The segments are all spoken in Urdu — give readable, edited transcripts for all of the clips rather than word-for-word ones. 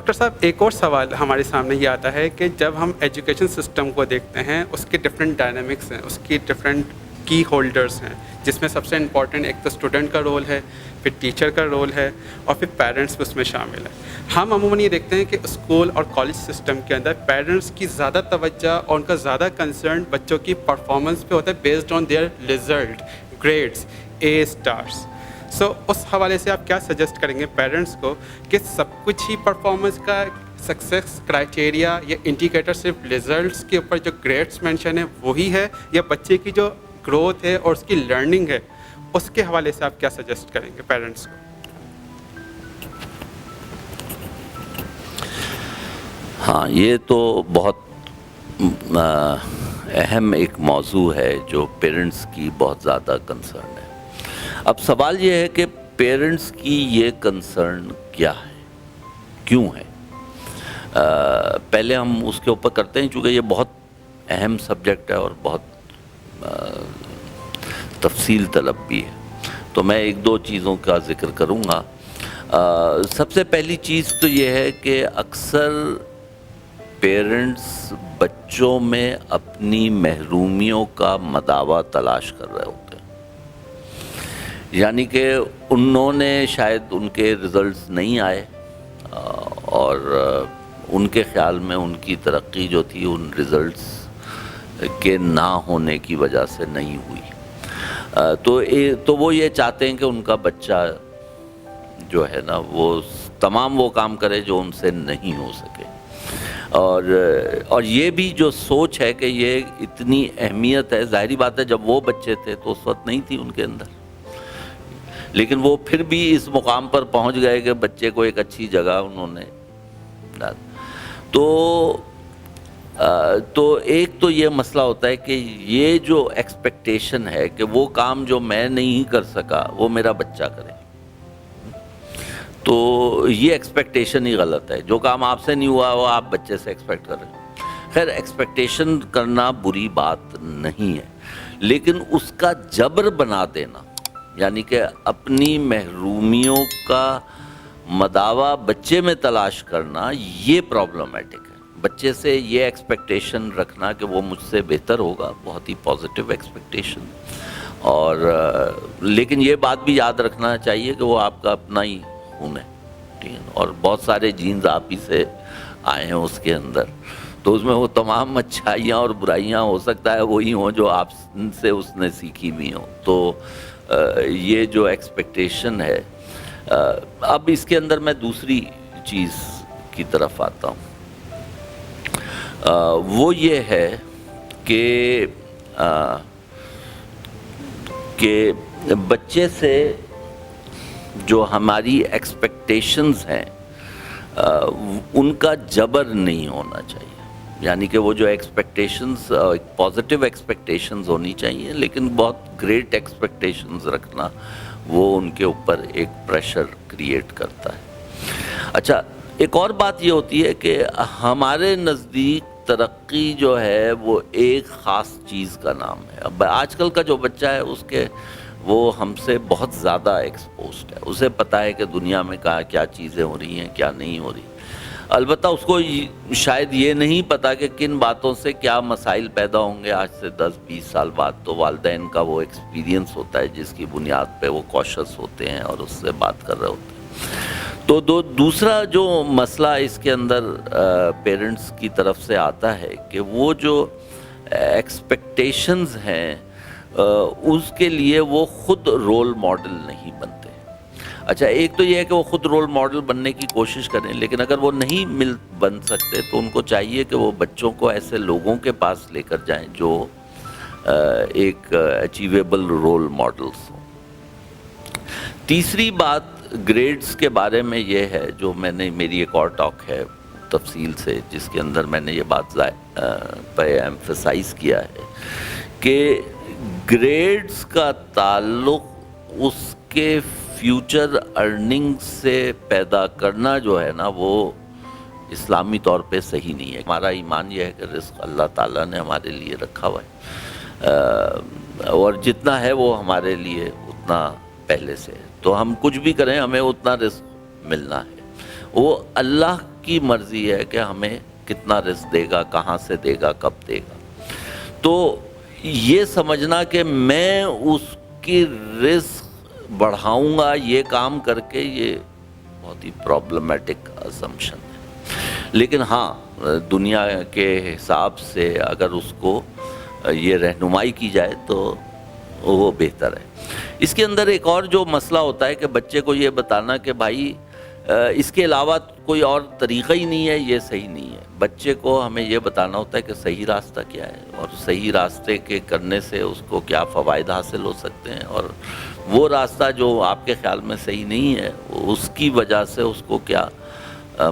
ڈاکٹر صاحب ایک اور سوال ہمارے سامنے یہ آتا ہے کہ جب ہم ایجوکیشن سسٹم کو دیکھتے ہیں اس کے ڈفرینٹ ڈائنامکس ہیں، اس کی ڈفرینٹ کی ہولڈرز ہیں، جس میں سب سے امپورٹنٹ ایک تو اسٹوڈنٹ کا رول ہے، پھر ٹیچر کا رول ہے، اور پھر پیرنٹس بھی اس میں شامل ہیں۔ ہم عموماً یہ دیکھتے ہیں کہ اسکول اور کالج سسٹم کے اندر پیرنٹس کی زیادہ توجہ اور ان کا زیادہ کنسرن بچوں کی پرفارمنس پہ ہوتا ہے، based on their result, grades, A stars. So اس حوالے سے آپ کیا سجیسٹ کریں گے پیرنٹس کو کہ سب کچھ ہی پرفارمنس کا سکسیس کرائٹیریا یا انڈیکیٹر صرف ریزلٹس کے اوپر جو گریڈس مینشن ہے وہی ہے، یا بچے کی جو گروتھ ہے اور اس کی لرننگ ہے اس کے حوالے سے آپ کیا سجیسٹ کریں گے پیرنٹس کو؟ ہاں، یہ تو بہت اہم ایک موضوع ہے جو پیرنٹس کی بہت زیادہ کنسرن ہے۔ اب سوال یہ ہے کہ پیرنٹس کی یہ کنسرن کیا ہے، کیوں ہے؟ پہلے ہم اس کے اوپر کرتے ہیں، چونکہ یہ بہت اہم سبجیکٹ ہے اور بہت تفصیل طلب بھی ہے، تو میں ایک دو چیزوں کا ذکر کروں گا۔ سب سے پہلی چیز تو یہ ہے کہ اکثر پیرنٹس بچوں میں اپنی محرومیوں کا مداوع تلاش کر رہے ہوتے ہیں، یعنی کہ انہوں نے شاید ان کے رزلٹس نہیں آئے اور ان کے خیال میں ان کی ترقی جو تھی ان رزلٹس کے نہ ہونے کی وجہ سے نہیں ہوئی، تو وہ یہ چاہتے ہیں کہ ان کا بچہ جو ہے نا وہ تمام وہ کام کرے جو ان سے نہیں ہو سکے، اور یہ بھی جو سوچ ہے کہ یہ اتنی اہمیت ہے، ظاہری بات ہے جب وہ بچے تھے تو اس وقت نہیں تھی ان کے اندر، لیکن وہ پھر بھی اس مقام پر پہنچ گئے کہ بچے کو ایک اچھی جگہ انہوں نے ڈال۔ تو ایک تو یہ مسئلہ ہوتا ہے کہ یہ جو ایکسپیکٹیشن ہے کہ وہ کام جو میں نہیں کر سکا وہ میرا بچہ کرے، تو یہ ایکسپیکٹیشن ہی غلط ہے۔ جو کام آپ سے نہیں ہوا وہ آپ بچے سے ایکسپیکٹ کر رہے ہیں۔ خیر، ایکسپیکٹیشن کرنا بری بات نہیں ہے، لیکن اس کا جبر بنا دینا، یعنی کہ اپنی محرومیوں کا مداوع بچے میں تلاش کرنا، یہ پرابلمٹک ہے۔ بچے سے یہ ایکسپیکٹیشن رکھنا کہ وہ مجھ سے بہتر ہوگا، بہت ہی پازیٹیو ایکسپیکٹیشن، اور لیکن یہ بات بھی یاد رکھنا چاہیے کہ وہ آپ کا اپنا ہی خون ہے، ٹھیک ہے، اور بہت سارے جینز آپ ہی سے آئے ہیں اس کے اندر، تو اس میں وہ تمام اچھائیاں اور برائیاں ہو سکتا ہے وہی ہوں جو آپ سے اس نے سیکھی بھی ہوں۔ تو یہ جو ایکسپیکٹیشن ہے، اب اس کے اندر میں دوسری چیز کی طرف آتا ہوں، وہ یہ ہے کہ بچے سے جو ہماری ایکسپیکٹیشنز ہیں ان کا جبر نہیں ہونا چاہیے، یعنی کہ وہ جو ایکسپیکٹیشنز پازیٹیو ایکسپیکٹیشنز ہونی چاہیے، لیکن بہت گریٹ ایکسپیکٹیشنز رکھنا وہ ان کے اوپر ایک پریشر کریٹ کرتا ہے۔ اچھا، ایک اور بات یہ ہوتی ہے کہ ہمارے نزدیک ترقی جو ہے وہ ایک خاص چیز کا نام ہے۔ اب آج کل کا جو بچہ ہے اس کے وہ ہم سے بہت زیادہ ایکسپوزڈ ہے، اسے پتہ ہے کہ دنیا میں کیا چیزیں ہو رہی ہیں، کیا نہیں ہو رہی، البتہ اس کو شاید یہ نہیں پتا کہ کن باتوں سے کیا مسائل پیدا ہوں گے آج سے 10-20 سال بعد۔ تو والدین کا وہ ایکسپیرینس ہوتا ہے جس کی بنیاد پہ وہ کوشش ہوتے ہیں اور اس سے بات کر رہے ہوتے ہیں۔ تو دوسرا جو مسئلہ اس کے اندر پیرنٹس کی طرف سے آتا ہے کہ وہ جو ایکسپیکٹیشنز ہیں اس کے لیے وہ خود رول ماڈل نہیں بنتے۔ اچھا، ایک تو یہ ہے کہ وہ خود رول ماڈل بننے کی کوشش کریں، لیکن اگر وہ نہیں بن سکتے تو ان کو چاہیے کہ وہ بچوں کو ایسے لوگوں کے پاس لے کر جائیں جو ایک اچیویبل رول ماڈلز ہوں۔ تیسری بات گریڈز کے بارے میں یہ ہے، جو میری ایک اور ٹاک ہے تفصیل سے جس کے اندر میں نے یہ بات پہ ایمفسائز کیا ہے کہ گریڈز کا تعلق اس کے فیوچر ارننگ سے پیدا کرنا جو ہے نا وہ اسلامی طور پہ صحیح نہیں ہے۔ ہمارا ایمان یہ ہے کہ رزق اللہ تعالیٰ نے ہمارے لیے رکھا ہوا ہے، اور جتنا ہے وہ ہمارے لیے اتنا پہلے سے ہے، تو ہم کچھ بھی کریں ہمیں اتنا رزق ملنا ہے۔ وہ اللہ کی مرضی ہے کہ ہمیں کتنا رزق دے گا، کہاں سے دے گا، کب دے گا. تو یہ سمجھنا کہ میں اس کی رزق بڑھاؤں گا یہ کام کر کے، یہ بہت ہی پرابلمٹک اسمپشن ہے. لیکن ہاں دنیا کے حساب سے اگر اس کو یہ رہنمائی کی جائے تو وہ بہتر ہے. اس کے اندر ایک اور جو مسئلہ ہوتا ہے کہ بچے کو یہ بتانا کہ بھائی اس کے علاوہ کوئی اور طریقہ ہی نہیں ہے، یہ صحیح نہیں ہے. بچے کو ہمیں یہ بتانا ہوتا ہے کہ صحیح راستہ کیا ہے، اور صحیح راستے کے کرنے سے اس کو کیا فوائد حاصل ہو سکتے ہیں، اور وہ راستہ جو آپ کے خیال میں صحیح نہیں ہے اس کی وجہ سے اس کو کیا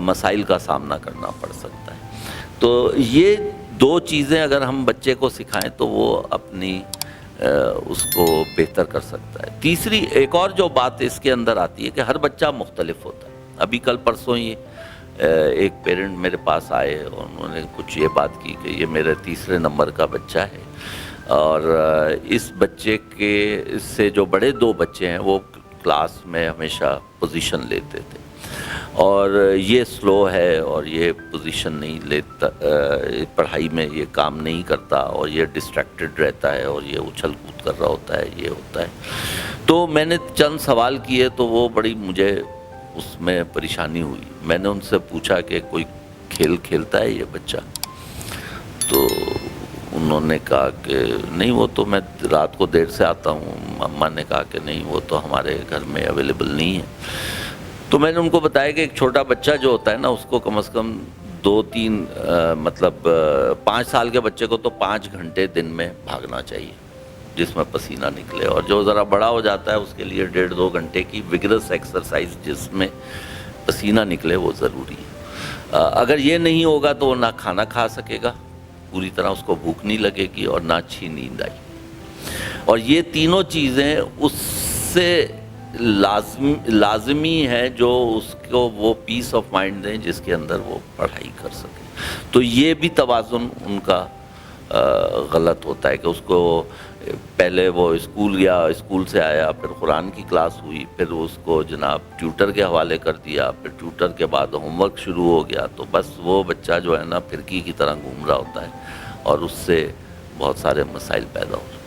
مسائل کا سامنا کرنا پڑ سکتا ہے. تو یہ دو چیزیں اگر ہم بچے کو سکھائیں تو وہ اپنی اس کو بہتر کر سکتا ہے. تیسری ایک اور جو بات اس کے اندر آتی ہے کہ ہر بچہ مختلف ہوتا ہے. ابھی کل پرسوں ہی ایک پیرنٹ میرے پاس آئے اور انہوں نے کچھ یہ بات کی کہ یہ میرے تیسرے نمبر کا بچہ ہے، اور اس بچے کے اس سے جو بڑے دو بچے ہیں وہ کلاس میں ہمیشہ پوزیشن لیتے تھے، اور یہ سلو ہے اور یہ پوزیشن نہیں لیتا، پڑھائی میں یہ کام نہیں کرتا، اور یہ ڈسٹریکٹڈ رہتا ہے، اور یہ اچھل کود کر رہا ہوتا ہے، یہ ہوتا ہے. تو میں نے چند سوال کیے تو وہ بڑی مجھے اس میں پریشانی ہوئی. میں نے ان سے پوچھا کہ کوئی کھیل کھیلتا ہے یہ بچہ؟ تو انہوں نے کہا کہ نہیں، وہ تو میں رات کو دیر سے آتا ہوں. اماں نے کہا کہ نہیں، وہ تو ہمارے گھر میں اویلیبل نہیں ہے. تو میں نے ان کو بتایا کہ ایک چھوٹا بچہ جو ہوتا ہے نا، اس کو کم از کم 2-3 مطلب 5 سال کے بچے کو تو 5 گھنٹے دن میں بھاگنا چاہیے جس میں پسینہ نکلے، اور جو ذرا بڑا ہو جاتا ہے اس کے لیے 1.5-2 گھنٹے کی وگرس ایکسرسائز جس میں پسینہ نکلے وہ ضروری ہے. اگر یہ نہیں ہوگا تو وہ نہ کھانا کھا سکے گا پوری طرح، اس کو بھوک نہیں لگے گی، اور نہ اچھی نیند آئی. اور یہ تینوں چیزیں اس سے لازمی ہے جو اس کو وہ پیس آف مائنڈ دیں جس کے اندر وہ پڑھائی کر سکے. تو یہ بھی توازن ان کا غلط ہوتا ہے کہ اس کو پہلے وہ اسکول گیا، اسکول سے آیا، پھر قرآن کی کلاس ہوئی، پھر اس کو جناب ٹیوٹر کے حوالے کر دیا، پھر ٹیوٹر کے بعد ہوم ورک شروع ہو گیا. تو بس وہ بچہ جو ہے نا پھرکی کی طرح گھوم رہا ہوتا ہے، اور اس سے بہت سارے مسائل پیدا ہوتے ہیں.